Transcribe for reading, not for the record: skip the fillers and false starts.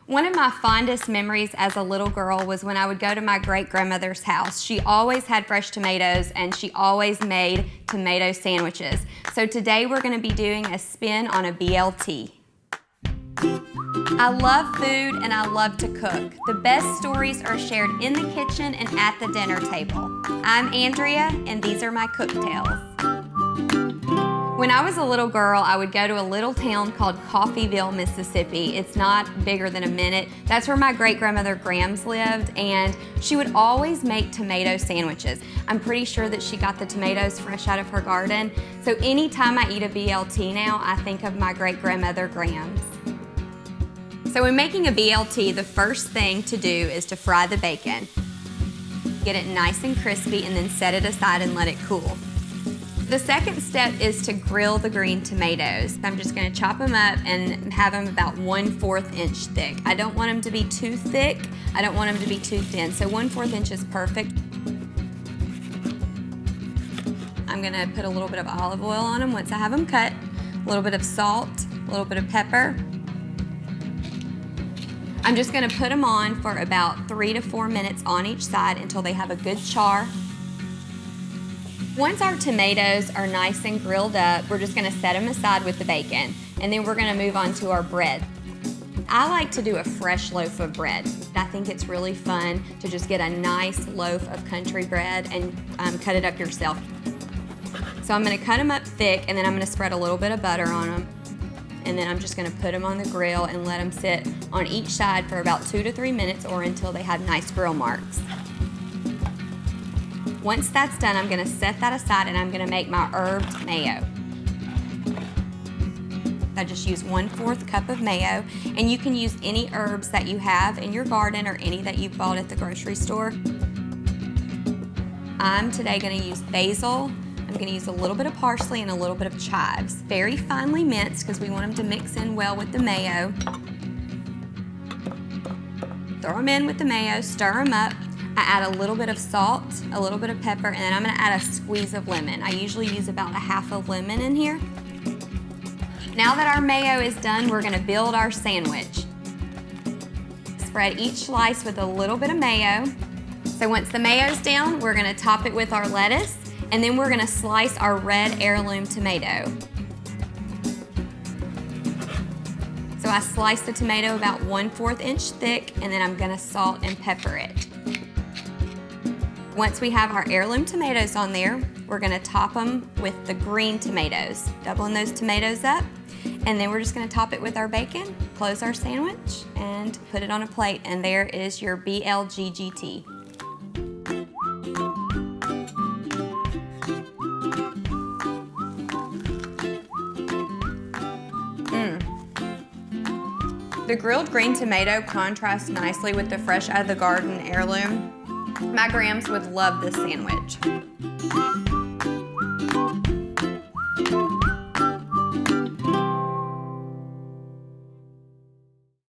One of my fondest memories as a little girl was when I would go to my great-grandmother's house. She always had fresh tomatoes and she always made tomato sandwiches. So today we're gonna be doing a spin on a BLT. I love food and I love to cook. The best stories are shared in the kitchen and at the dinner table. I'm Andrea and these are my Cooktales. When I was a little girl, I would go to a little town called Coffeyville, Mississippi. It's not bigger than a minute. That's where my great-grandmother Grams lived, and she would always make tomato sandwiches. I'm pretty sure that she got the tomatoes fresh out of her garden. So anytime I eat a BLT now, I think of my great-grandmother Grams. So when making a BLT, the first thing to do is to fry the bacon. Get it nice and crispy and then set it aside and let it cool. The second step is to grill the green tomatoes. I'm just gonna chop them up and have them about 1/4 inch thick. I don't want them to be too thick. I don't want them to be too thin. So 1/4 inch is perfect. I'm gonna put a little bit of olive oil on them once I have them cut, a little bit of salt, a little bit of pepper. I'm just gonna put them on for about 3 to 4 minutes on each side until they have a good char. Once our tomatoes are nice and grilled up, we're just gonna set them aside with the bacon, and then we're gonna move on to our bread. I like to do a fresh loaf of bread. I think it's really fun to just get a nice loaf of country bread and cut it up yourself. So I'm gonna cut them up thick, and then I'm gonna spread a little bit of butter on them, and then I'm just gonna put them on the grill and let them sit on each side for about 2 to 3 minutes or until they have nice grill marks. Once that's done, I'm gonna set that aside and I'm gonna make my herbed mayo. I just use 1/4 cup of mayo, and you can use any herbs that you have in your garden or any that you bought at the grocery store. I'm today gonna use basil. I'm gonna use a little bit of parsley and a little bit of chives. Very finely minced because we want them to mix in well with the mayo. Throw them in with the mayo, stir them up. I add a little bit of salt, a little bit of pepper, and then I'm gonna add a squeeze of lemon. I usually use about 1/2 lemon in here. Now that our mayo is done, we're gonna build our sandwich. Spread each slice with a little bit of mayo. So once the mayo's down, we're gonna top it with our lettuce, and then we're gonna slice our red heirloom tomato. So I slice the tomato about 1/4 inch thick, and then I'm gonna salt and pepper it. Once we have our heirloom tomatoes on there, we're gonna top them with the green tomatoes, doubling those tomatoes up, and then we're just gonna top it with our bacon, close our sandwich, and put it on a plate, and there is your BLGGT. The grilled green tomato contrasts nicely with the fresh out of the garden heirloom. My Grams would love this sandwich.